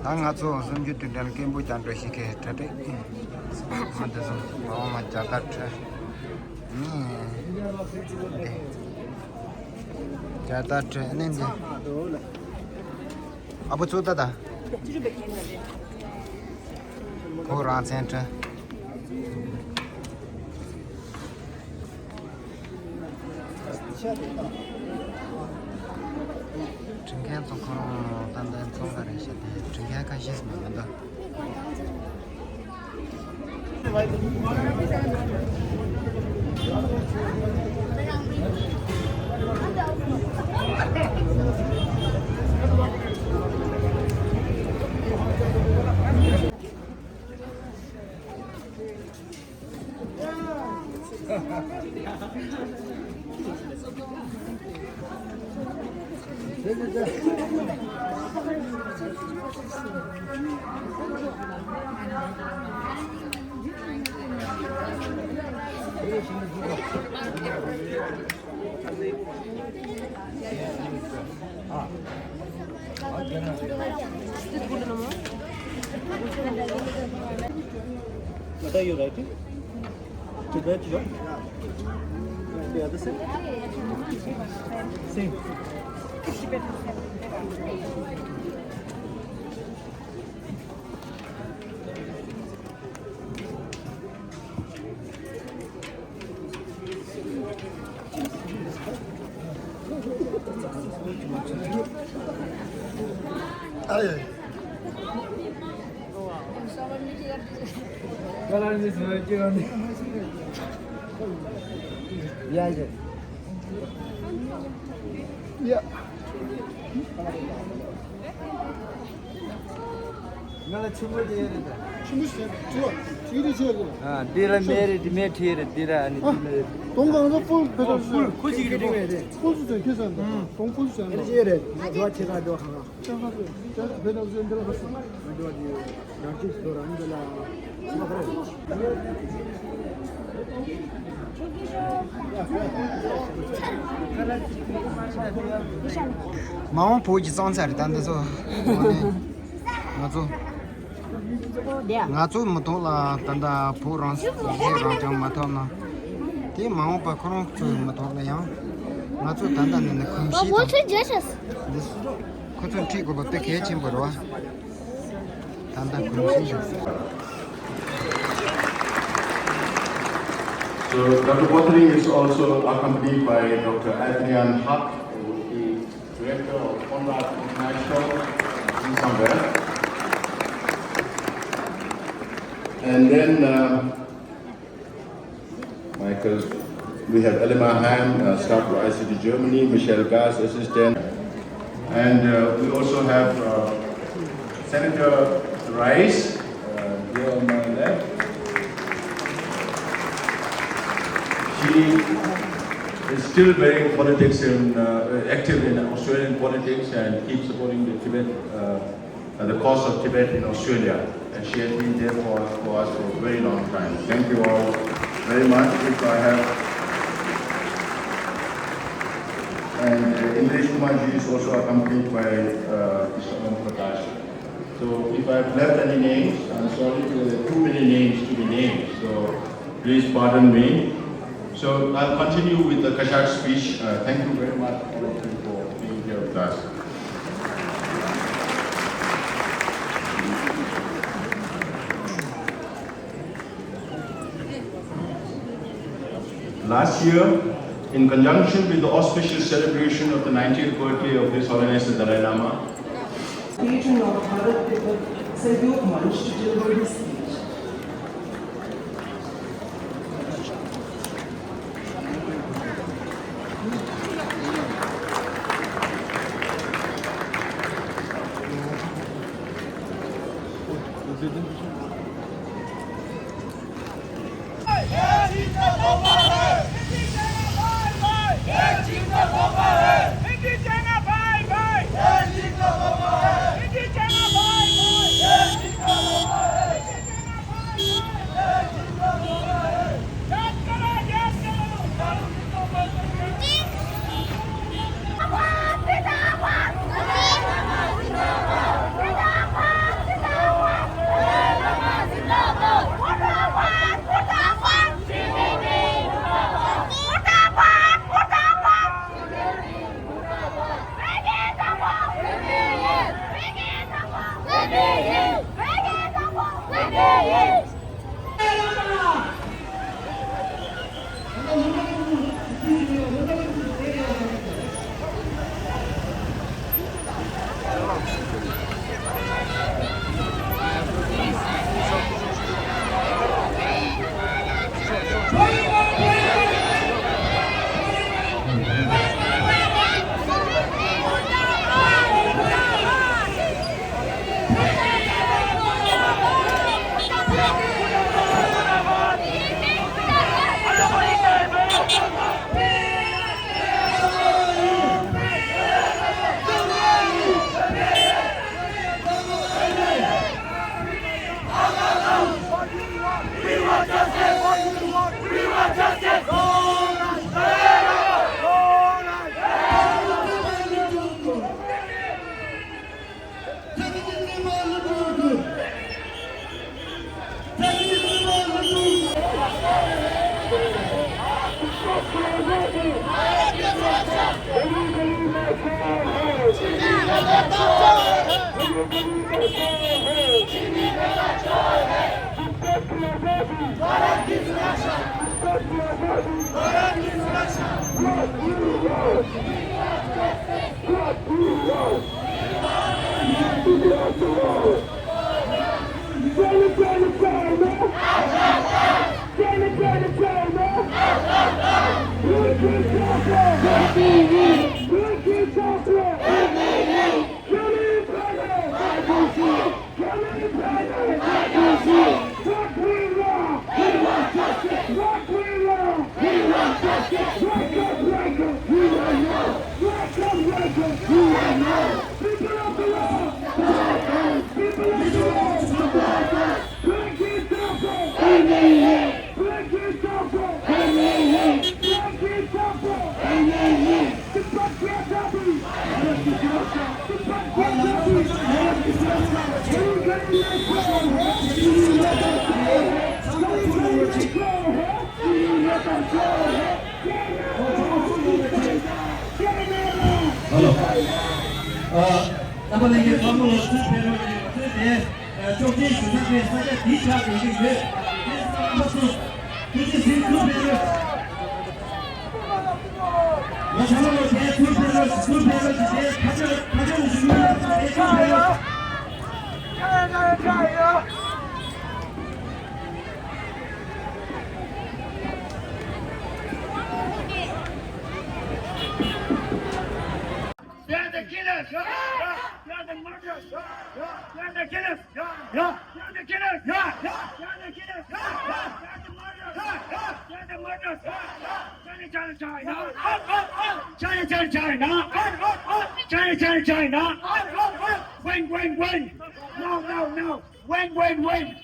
Nangatsu Sunju to Dan Kimbu Chandrishike Tati Madazum Roma Jagat Jatat Nindi Abu Chutata Koran Center Chingan Sokoro Tandan Songarisha, Chingaka Shismanda. What are you writing? Tibet what? The other side? Same. Aye. Yeah. Nala chumma de yere. Chumma chuwa. Chiri chiri. Ah, dira mere di me thire dira ani dira. 동강에서 풀 배달 풀 코지기 되게 돼. 풀수전 계산다. 동풀수전. 이제 저 제가 저 하나. 저 배달 좀 들어갔어. 저 양치 돌아는 데라. 뭐 그래. 마음 보지 선사를 단데서. 맞아. 나도 못올라 단다 포런스 제랑 마토나 티 마오 바코노 좀 마토나야 나도 단단한 금시 What suggestions? 코튼 티고 버때 개침 버와 단단 금시 So Dr. Bothering is also accompanied by Dr. Adrian Huck, who is the Director of Conrad International in somewhere. And then, Michael, we have Elima Han, staff for ICT Germany, Michelle Gass, assistant. And we also have Senator Rice, here on my left. She is still very politics and active in Australian politics and keeps supporting the Tibet, the cause of Tibet in Australia. And she has been there for us for a very long time. Thank you all very much. If I have, and English Kumarji is also accompanied by Mr. Om Prakash. So if I've left any names, I'm sorry, there are too many names to be named. So please pardon me. So I'll continue with the Kazakh speech. Thank you very much all of you for being here with us. Last year, in conjunction with the auspicious celebration of the 90th birthday of His Holiness the Dalai Lama, Region of Bharat Sahयोग Manch to deliver his speech. 那么那个他们是别人这边中间是那边那个地下的一个月，这是这是特别的。我想我天特别的直接，他就是特别的。加油！ You're the killers! You're the murderers! You're the killers! You're the killers! You're the killers! You're the murderers! China, China! China, China, China! China, China, China! Win, win, win! No, no, no! Win, win, win!